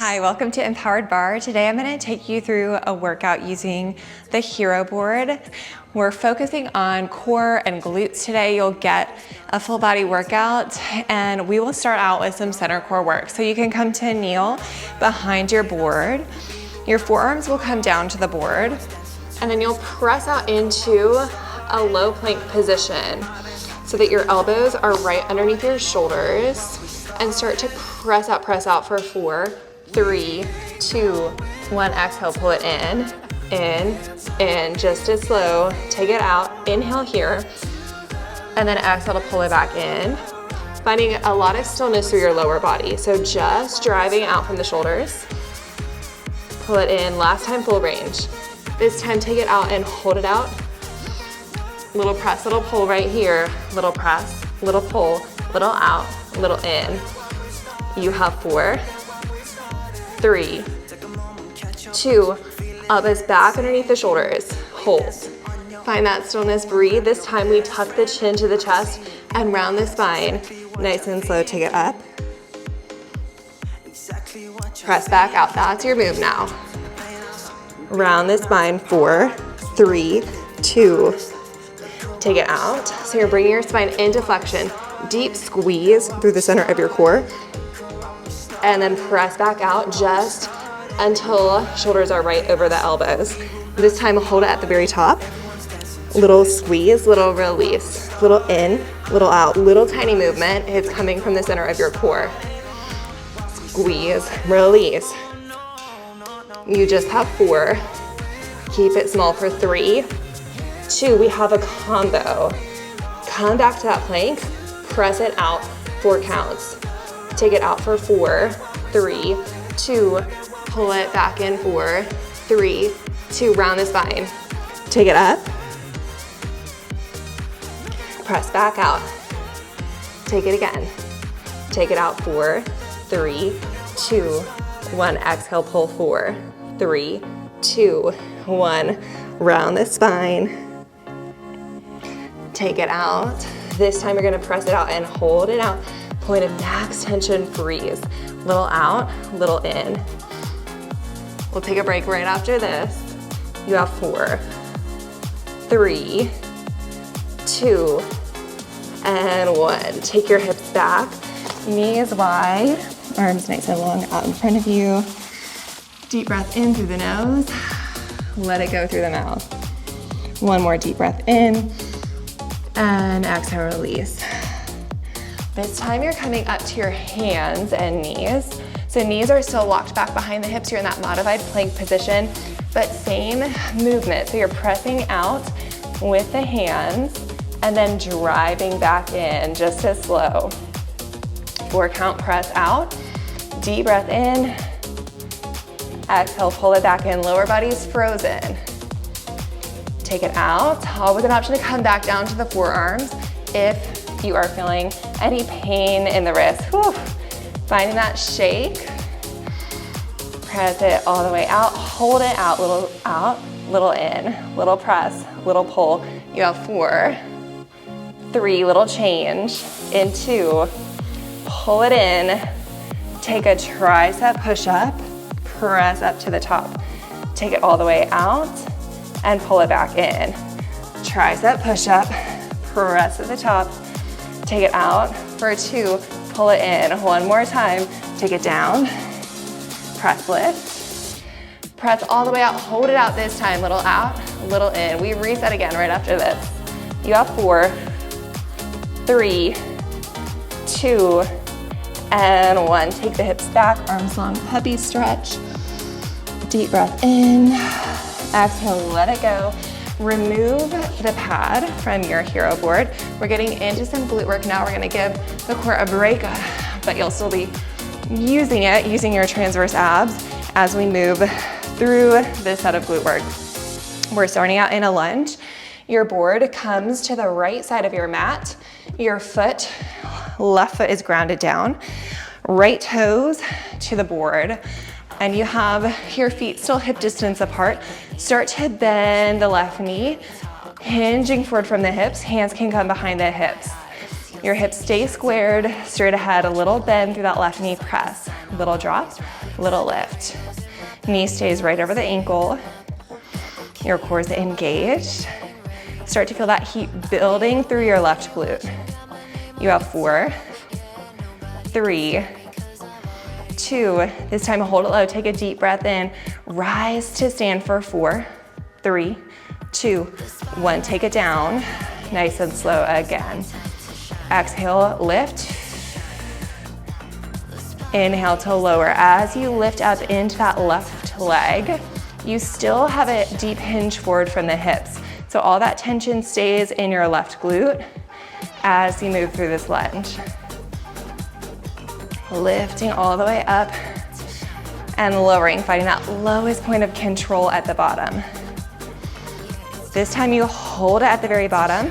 Hi, welcome to Empowered Bar. Today I'm going to take you through a workout using the Heroboard. We're focusing on core and glutes today. You'll get a full body workout and we will start out with some center core work. So you can come to a kneel behind your board. Your forearms will come down to the board and then you'll press out into a low plank position so that your elbows are right underneath your shoulders and start to press out for 4, 3, 2, 1, exhale, pull it in, just as slow, take it out, inhale here, and then exhale to pull it back in. Finding a lot of stillness through your lower body, so just driving out from the shoulders, pull it in, last time full range. This time take it out and hold it out. Little press, little pull right here, little press, little pull, little out, little in. You have 4, 3, 2, elbows back underneath the shoulders, hold. Find that stillness, breathe. This time we tuck the chin to the chest and round the spine. Nice and slow, take it up. Press back out, that's your move now. Round the spine, 4, 3, 2, take it out. So you're bringing your spine into flexion, deep squeeze through the center of your core. And then press back out just until shoulders are right over the elbows. This time hold it at the very top. Little squeeze, little release, little in, little out, little tiny movement. It's coming from the center of your core. Squeeze, release. You just have 4. Keep it small for 3, 2. We have a combo. Come back to that plank, press it out, 4 counts. Take it out for 4, 3, 2, pull it back in 4, 3, 2, round the spine. Take it up, press back out, take it again. Take it out 4, 3, 2, 1, exhale, pull 4, 3, 2, 1, round the spine. Take it out. This time you're gonna press it out and hold it out. Point of max tension, freeze. Little out, little in. We'll take a break right after this. You have 4, 3, 2, and 1. Take your hips back, knees wide, arms nice and long out in front of you. Deep breath in through the nose, let it go through the mouth. One more deep breath in, and exhale, release. This time you're coming up to your hands and knees. So knees are still locked back behind the hips. You're in that modified plank position, but same movement. So you're pressing out with the hands and then driving back in just as slow. 4 count press out, deep breath in, exhale, pull it back in, lower body's frozen. Take it out, all with an option to come back down to the forearms if you are feeling any pain in the wrist. Whew. Finding that shake. Press it all the way out, hold it out, little in, little press, little pull. You have 4, 3, little change, in 2, pull it in, take a tricep push-up, press up to the top. Take it all the way out and pull it back in. Tricep push-up, press at the top, take it out for 2, pull it in. One more time, take it down, press lift, press all the way out, hold it out this time, little out, little in. We reset again right after this. You have 4, 3, 2, and 1. Take the hips back, arms long, puppy stretch. Deep breath in, exhale, let it go. Remove the pad from your Heroboard. We're getting into some glute work now. We're gonna give the core a break, but you'll still be using it, using your transverse abs as we move through this set of glute work. We're starting out in a lunge. Your board comes to the right side of your mat. Your left foot is grounded down. Right toes to the board. And you have your feet still hip distance apart. Start to bend the left knee, hinging forward from the hips. Hands can come behind the hips. Your hips stay squared, straight ahead, a little bend through that left knee press. Little drop, little lift. Knee stays right over the ankle. Your core is engaged. Start to feel that heat building through your left glute. You have 4, 3, 2, this time hold it low, take a deep breath in, rise to stand for 4, 3, 2, 1, take it down, nice and slow again. Exhale, lift. Inhale to lower. As you lift up into that left leg, you still have a deep hinge forward from the hips. So all that tension stays in your left glute as you move through this lunge. Lifting all the way up and lowering, finding that lowest point of control at the bottom. This time you hold it at the very bottom.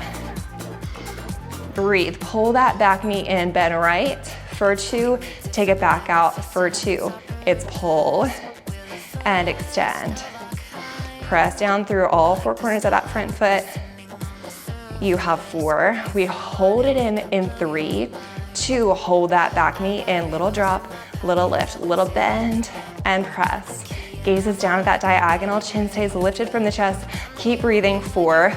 Breathe, pull that back knee in, bend right for 2, take it back out for 2. It's pull and extend. Press down through all 4 corners of that front foot. You have 4. We hold it in 3, 2, hold that back knee in, little drop, little lift, little bend, and press. Gaze is down at that diagonal, chin stays lifted from the chest. Keep breathing, 4,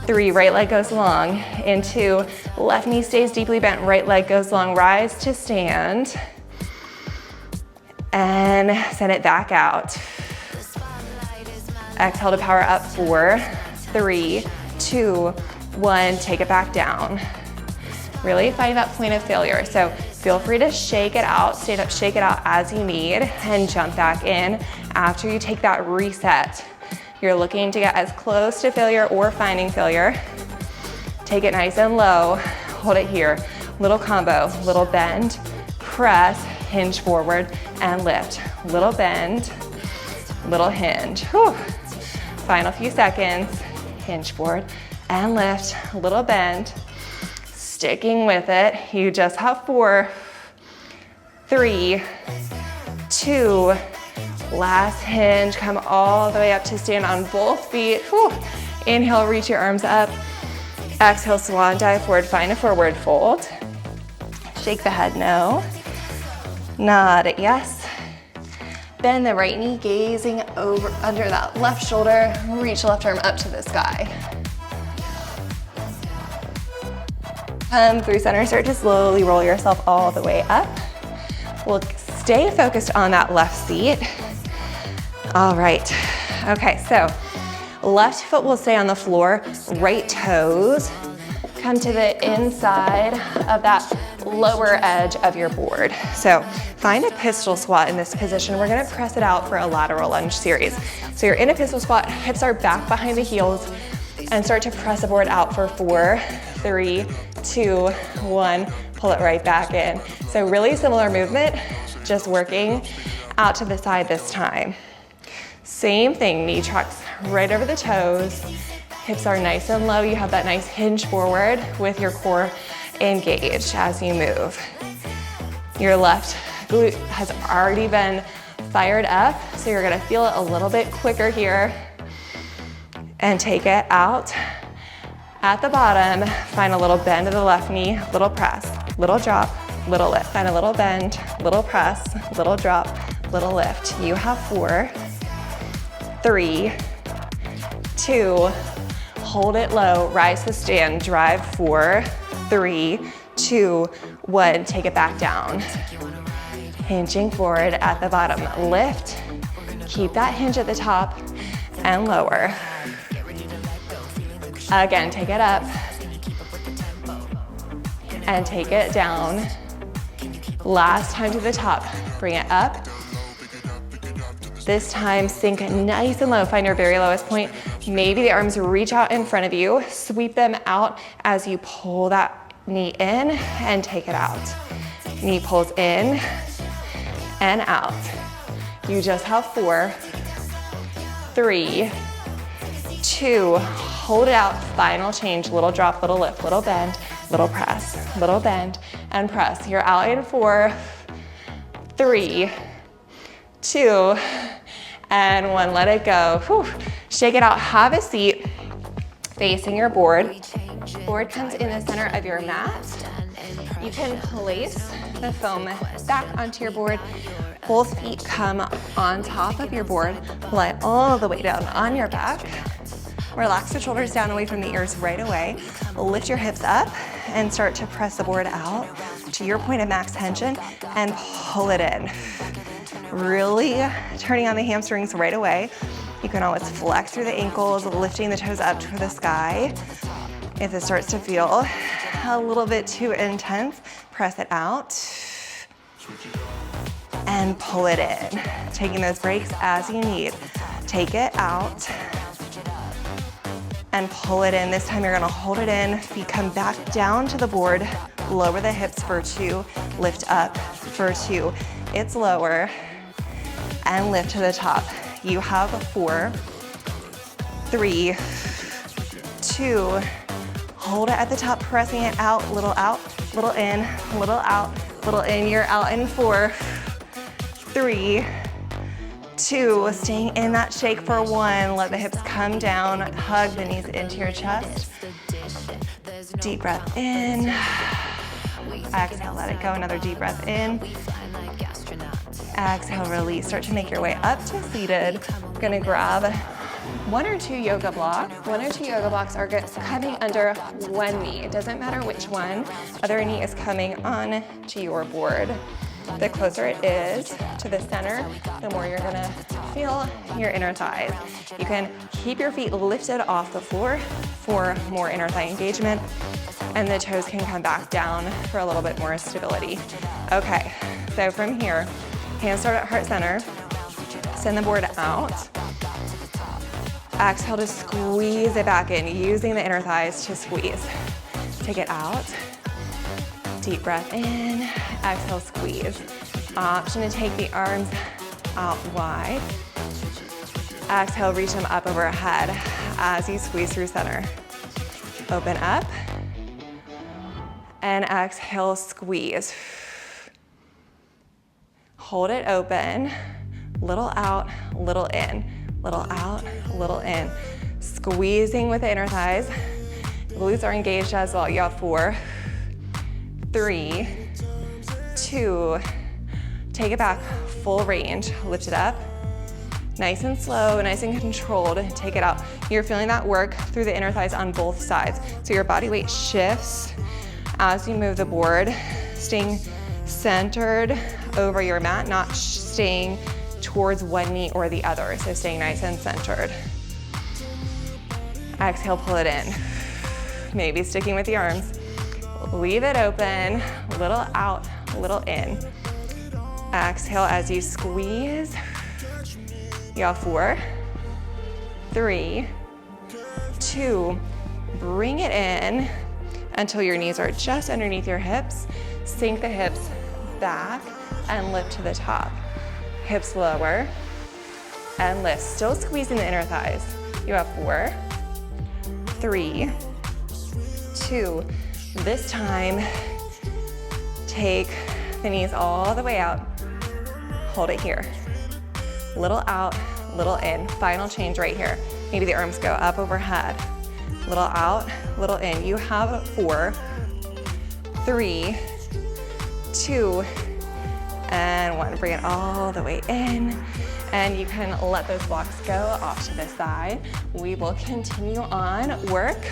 3, right leg goes long, in 2, left knee stays deeply bent, right leg goes long, rise to stand, and send it back out. Exhale to power up, 4, 3, 2, 1, take it back down. Really find that point of failure. So feel free to shake it out, stand up, shake it out as you need, and jump back in after you take that reset. You're looking to get as close to failure or finding failure. Take it nice and low, hold it here. Little combo, little bend, press, hinge forward, and lift. Little bend, little hinge. Whew. Final few seconds, hinge forward and lift, little bend. Sticking with it, you just have 4, 3, 2, last hinge, come all the way up to stand on both feet. Whew. Inhale, reach your arms up. Exhale, swan dive forward, find a forward fold. Shake the head no. Nod it yes. Bend the right knee, gazing over under that left shoulder. Reach left arm up to the sky. Come through center, start to slowly roll yourself all the way up. We'll stay focused on that left seat. All right, okay, so left foot will stay on the floor, right toes come to the inside of that lower edge of your board. So find a pistol squat in this position. We're gonna press it out for a lateral lunge series. So you're in a pistol squat, hips are back behind the heels, and start to press the board out for 4, 3, 2, 1, pull it right back in. So really similar movement, just working out to the side this time. Same thing, knee trucks right over the toes, hips are nice and low, you have that nice hinge forward with your core engaged as you move. Your left glute has already been fired up, so you're gonna feel it a little bit quicker here. And take it out. At the bottom, find a little bend of the left knee, little press, little drop, little lift. Find a little bend, little press, little drop, little lift. You have 4, 3, 2, hold it low, rise to stand, drive 4, 3, 2, 1, take it back down. Hinging forward at the bottom, lift, keep that hinge at the top and lower. Again, take it up and take it down. Last time to the top, bring it up. This time, sink nice and low, find your very lowest point. Maybe the arms reach out in front of you, sweep them out as you pull that knee in and take it out. Knee pulls in and out. You just have 4, 3, 2, hold it out, final change, little drop, little lift, little bend, little press, little bend, and press. You're out in 4, 3, 2, and 1, let it go. Whew. Shake it out, have a seat, facing your board. Board comes in the center of your mat. You can place the foam back onto your board. Both feet come on top of your board. Lie all the way down on your back. Relax the shoulders down away from the ears right away. Lift your hips up and start to press the board out to your point of max tension and pull it in. Really turning on the hamstrings right away. You can always flex through the ankles, lifting the toes up to the sky. If it starts to feel a little bit too intense, press it out and pull it in. Taking those breaks as you need. Take it out and pull it in. This time you're gonna hold it in, feet come back down to the board, lower the hips for 2, lift up for 2. It's lower, and lift to the top. You have 4, 3, 2, hold it at the top, pressing it out, little in, little out, little in. You're out in 4, 3, 2, staying in that shake for 1. Let the hips come down, hug the knees into your chest. Deep breath in. Exhale, let it go. Another deep breath in. Exhale, release. Start to make your way up to seated. We're gonna grab 1 or 2 yoga blocks. 1 or 2 yoga blocks are coming under one knee. It doesn't matter which one. Other knee is coming on to your board. The closer it is to the center, the more you're gonna feel your inner thighs. You can keep your feet lifted off the floor for more inner thigh engagement, and the toes can come back down for a little bit more stability. Okay, so from here, hands start at heart center, send the board out. Exhale to squeeze it back in, using the inner thighs to squeeze. Take it out. Deep breath in, exhale, squeeze. Option to take the arms out wide. Exhale, reach them up overhead as you squeeze through center. Open up, and exhale, squeeze. Hold it open, little out, little in, little out, little in. Squeezing with the inner thighs. Glutes are engaged as well. You have 4, 3, 2, take it back, full range, lift it up. Nice and slow, nice and controlled, take it out. You're feeling that work through the inner thighs on both sides. So your body weight shifts as you move the board, staying centered over your mat, not staying towards one knee or the other. So staying nice and centered. Exhale, pull it in. Maybe sticking with the arms. Leave it open, little out, little in. Exhale as you squeeze. You have 4, 3, 2, bring it in until your knees are just underneath your hips. Sink the hips back and lift to the top. Hips lower and lift, still squeezing the inner thighs. You have 4, 3, 2, this time, take the knees all the way out. Hold it here. Little out, little in. Final change right here. Maybe the arms go up overhead. Little out, little in. You have 4, 3, 2, and 1. Bring it all the way in. And you can let those blocks go off to the side. We will continue on work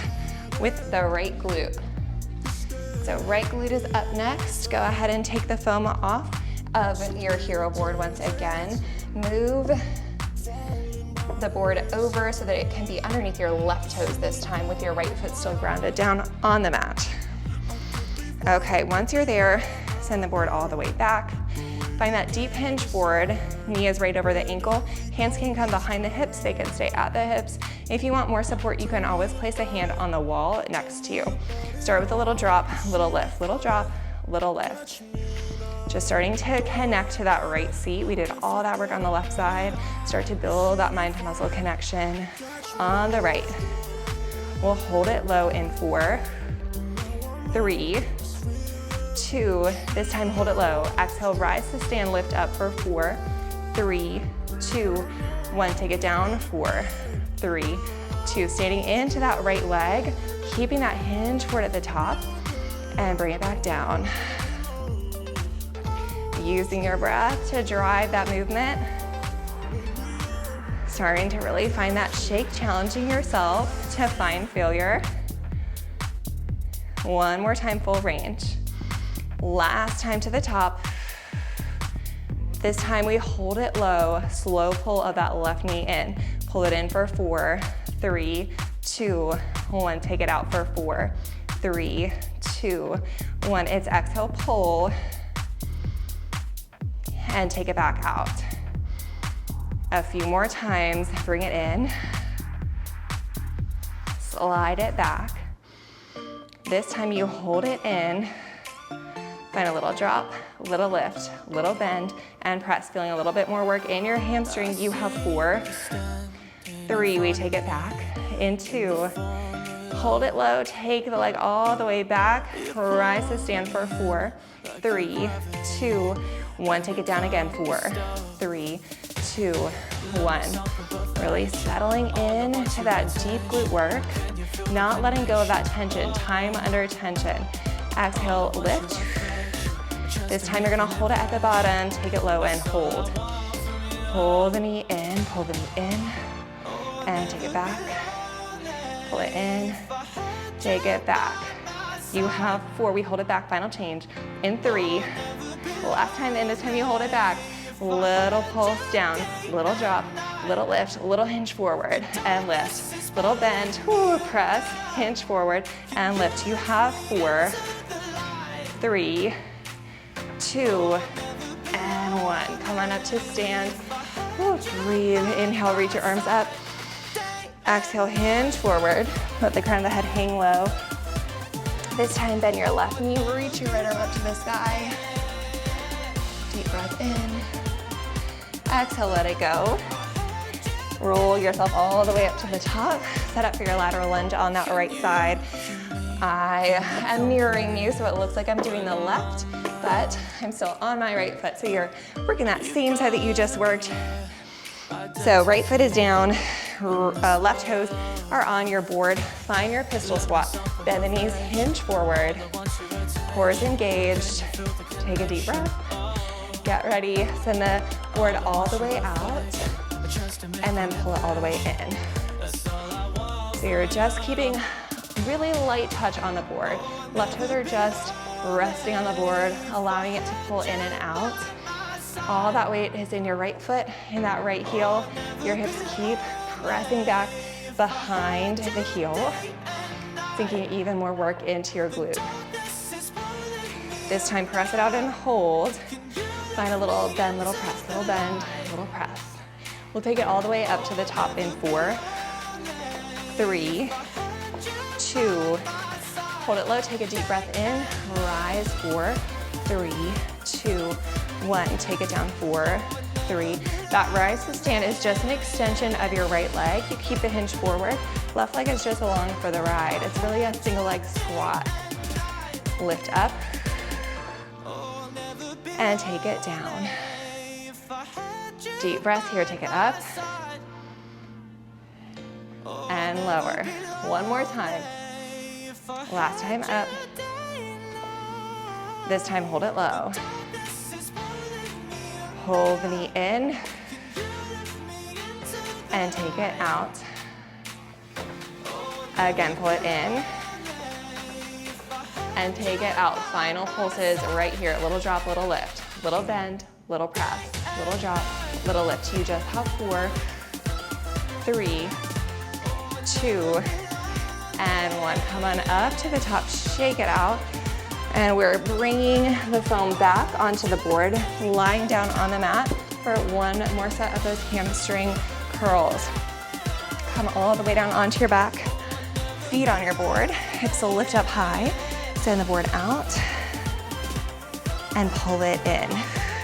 with the right glute. So right glute is up next. Go ahead and take the foam off of your Heroboard once again. Move the board over so that it can be underneath your left toes this time with your right foot still grounded down on the mat. Okay, once you're there, send the board all the way back. Find that deep hinge board, knee is right over the ankle. Hands can come behind the hips, they can stay at the hips. If you want more support, you can always place a hand on the wall next to you. Start with a little drop, little lift, little drop, little lift. Just starting to connect to that right seat. We did all that work on the left side. Start to build that mind to muscle connection on the right. We'll hold it low in 4, 3, 2, this time hold it low. Exhale, rise to stand, lift up for 4, 3, 2, 1. Take it down, 4, 3, 2. Standing into that right leg, keeping that hinge forward at the top, and bring it back down. Using your breath to drive that movement. Starting to really find that shake, challenging yourself to find failure. One more time, full range. Last time to the top. This time we hold it low, slow pull of that left knee in. Pull it in for 4, 3, 2, 1. Take it out for 4, 3, 2, 1. It's exhale, pull, and take it back out. A few more times, bring it in. Slide it back. This time you hold it in. Find a little drop, little lift, little bend, and press. Feeling a little bit more work in your hamstring. You have 4, 3, we take it back. In 2, hold it low, take the leg all the way back, rise to stand for 4, 3, 2, 1. Take it down again, 4, 3, 2, 1. Really settling in to that deep glute work, not letting go of that tension, time under tension. Exhale, lift. This time you're gonna hold it at the bottom, take it low and hold. Pull the knee in, pull the knee in, and take it back. Pull it in, take it back. You have 4, we hold it back, final change. In 3, last time in, this time you hold it back. Little pulse down, little drop, little lift, little hinge forward and lift. Little bend, press, hinge forward and lift. You have 4, 3, 2, and 1. Come on up to stand. Breathe, inhale, reach your arms up. Exhale, hinge forward. Let the crown of the head hang low. This time, bend your left knee, reach your right arm up to the sky. Deep breath in. Exhale, let it go. Roll yourself all the way up to the top. Set up for your lateral lunge on that right side. I am mirroring you, so it looks like I'm doing the left, but I'm still on my right foot. So you're working that same side that you just worked. So right foot is down, left toes are on your board. Find your pistol squat. Bend the knees, hinge forward. Core is engaged. Take a deep breath. Get ready. Send the board all the way out and then pull it all the way in. So you're just keeping really light touch on the board. Left toes are just resting on the board, allowing it to pull in and out. All that weight is in your right foot, in that right heel. Your hips keep pressing back behind the heel, sinking even more work into your glute. This time, press it out and hold. Find a little bend, little press, little bend, little press. We'll take it all the way up to the top in 4, 3, 2, hold it low, take a deep breath in, rise, 4, 3, 2, 1, take it down, 4, 3. That rise to stand is just an extension of your right leg. You keep the hinge forward. Left leg is just along for the ride. It's really a single leg squat. Lift up and take it down. Deep breath here, take it up and lower. One more time. Last time up. This time hold it low. Hold the knee in and take it out. Again, pull it in and take it out. Final pulses right here. Little drop, little lift, little bend, little press, little drop, little lift. You just have 4, 3, 2, and 1. Come on up to the top, shake it out. And we're bringing the foam back onto the board, lying down on the mat for one more set of those hamstring curls. Come all the way down onto your back, feet on your board, hips will lift up high, send the board out, and pull it in,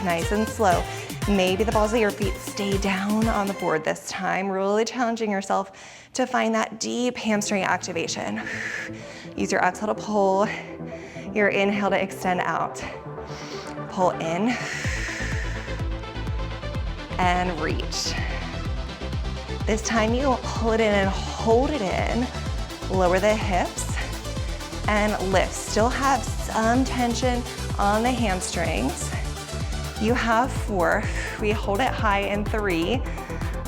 nice and slow. Maybe the balls of your feet stay down on the board this time, really challenging yourself to find that deep hamstring activation. Use your exhale to pull, your inhale to extend out. Pull in and reach. This time you pull it in and hold it in. Lower the hips and lift. Still have some tension on the hamstrings. You have 4. We hold it high in 3.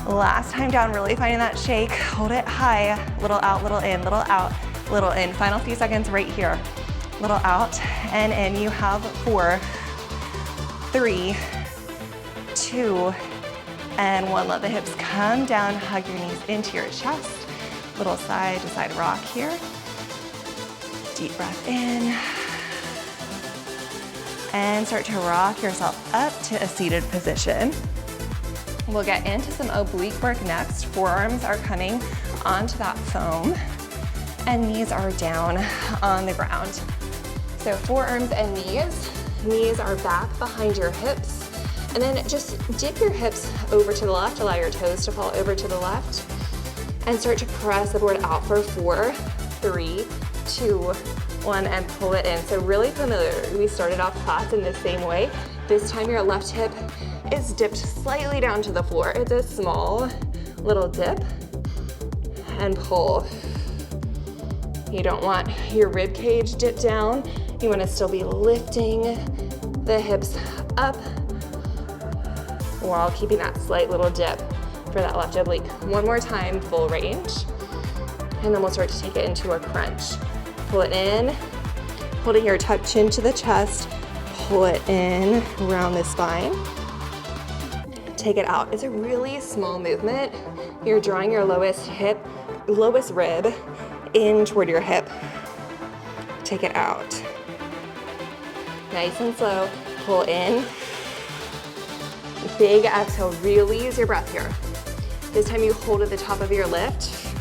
Last time down, really finding that shake. Hold it high, little out, little in, little out, little in. Final few seconds right here. Little out and in. You have 4, 3, 2, and 1. Let the hips come down, hug your knees into your chest. Little side to side rock here. Deep breath in. And start to rock yourself up to a seated position. We'll get into some oblique work next. Forearms are coming onto that foam and knees are down on the ground. So forearms and knees are back behind your hips. And then just dip your hips over to the left, allow your toes to fall over to the left, and start to press the board out for 4, 3, 2, 1, and pull it in. So really familiar. We started off class in the same way. This time your left hip is dipped slightly down to the floor. It's a small little dip, and pull. You don't want your rib cage dipped down. You want to still be lifting the hips up while keeping that slight little dip for that left oblique. One more time, full range. And then we'll start to take it into a crunch. Pull it in, holding your tuck chin to the chest, pull it in around the spine. Take it out. It's a really small movement. You're drawing your lowest rib in toward your hip. Take it out. Nice and slow. Pull in. Big exhale. Really use your breath here. This time you hold at the top of your lift.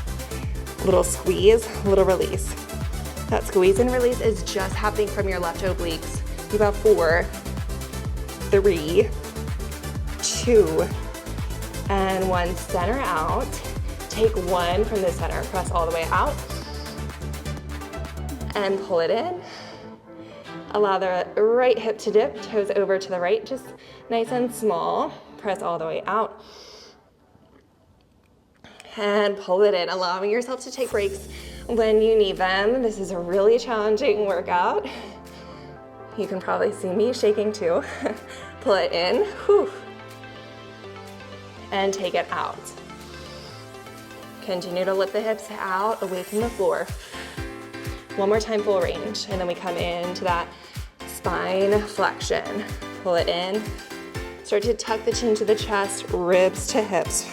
Little squeeze, little release. That squeeze and release is just happening from your left obliques. You have 4, 3, 2, and 1. Center out. Take 1 from the center. Press all the way out. And pull it in. Allow the right hip to dip, toes over to the right, just nice and small. Press all the way out. And pull it in, allowing yourself to take breaks when you need them. This is a really challenging workout. You can probably see me shaking too. Pull it in, whew, and take it out. Continue to lift the hips out, away from the floor. One more time, full range, and then we come into that spine flexion. Pull it in, start to tuck the chin to the chest, ribs to hips.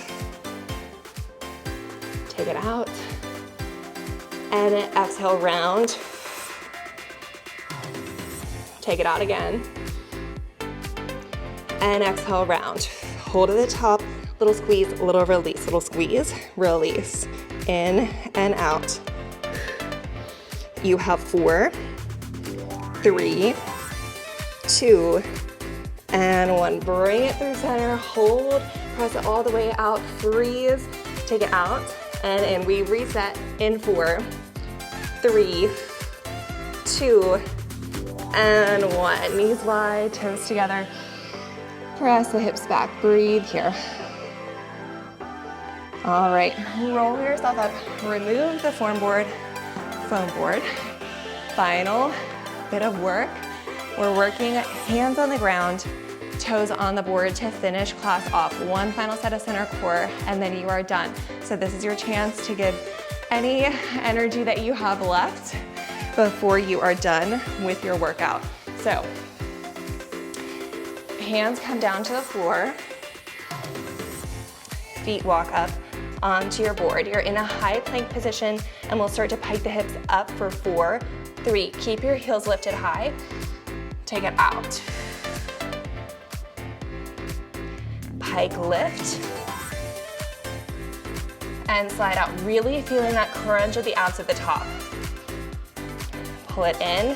Take it out, and then exhale, round. Take it out again, and exhale, round. Hold at the top, little squeeze, little release, little squeeze, release, in and out. You have 4, 3, 2, and 1. Bring it through center, hold, press it all the way out, freeze, take it out, and in. We reset in 4, 3, 2, and 1. Knees wide, toes together. Press the hips back, breathe here. All right, roll yourself up, remove the foam board. Final bit of work. We're working hands on the ground, toes on the board to finish class off. One final set of center core, and then you are done. So this is your chance to give any energy that you have left before you are done with your workout. So hands come down to the floor, feet walk up onto your board. You're in a high plank position, and we'll start to pike the hips up for 4, 3. Keep your heels lifted high. Take it out. Pike lift. And slide out, really feeling that crunch of the abs at the top. Pull it in.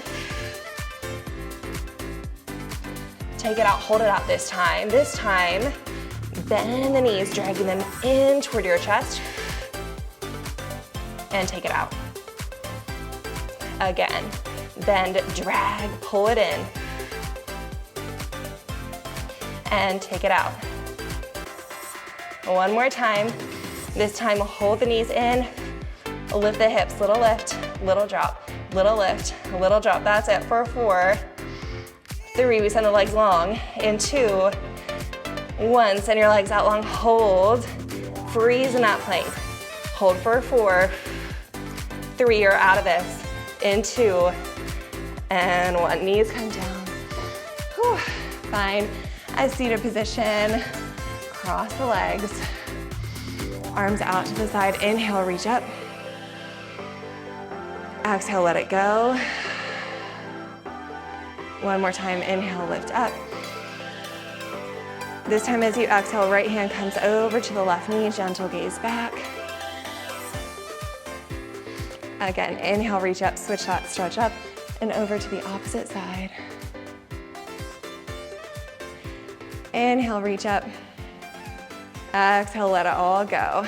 Take it out, hold it out this time. This time, bend the knees, dragging them in toward your chest. And take it out. Again, bend, drag, pull it in. And take it out. One more time. This time, hold the knees in, lift the hips, little lift, little drop, little lift, little drop. That's it for 4, 3, we send the legs long. In 2, 1, send your legs out long, hold. Freeze in that plank. Hold for 4, 3, you're out of this. In 2, and 1, knees come down. Whew. Find a seated position. Cross the legs. Arms out to the side. Inhale, reach up. Exhale, let it go. One more time, inhale, lift up. This time as you exhale, right hand comes over to the left knee, gentle gaze back. Again, inhale, reach up, switch that, stretch up, and over to the opposite side. Inhale, reach up. Exhale, let it all go.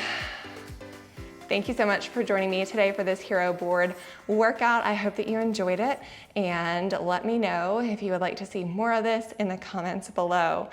Thank you so much for joining me today for this Heroboard workout. I hope that you enjoyed it, and let me know if you would like to see more of this in the comments below.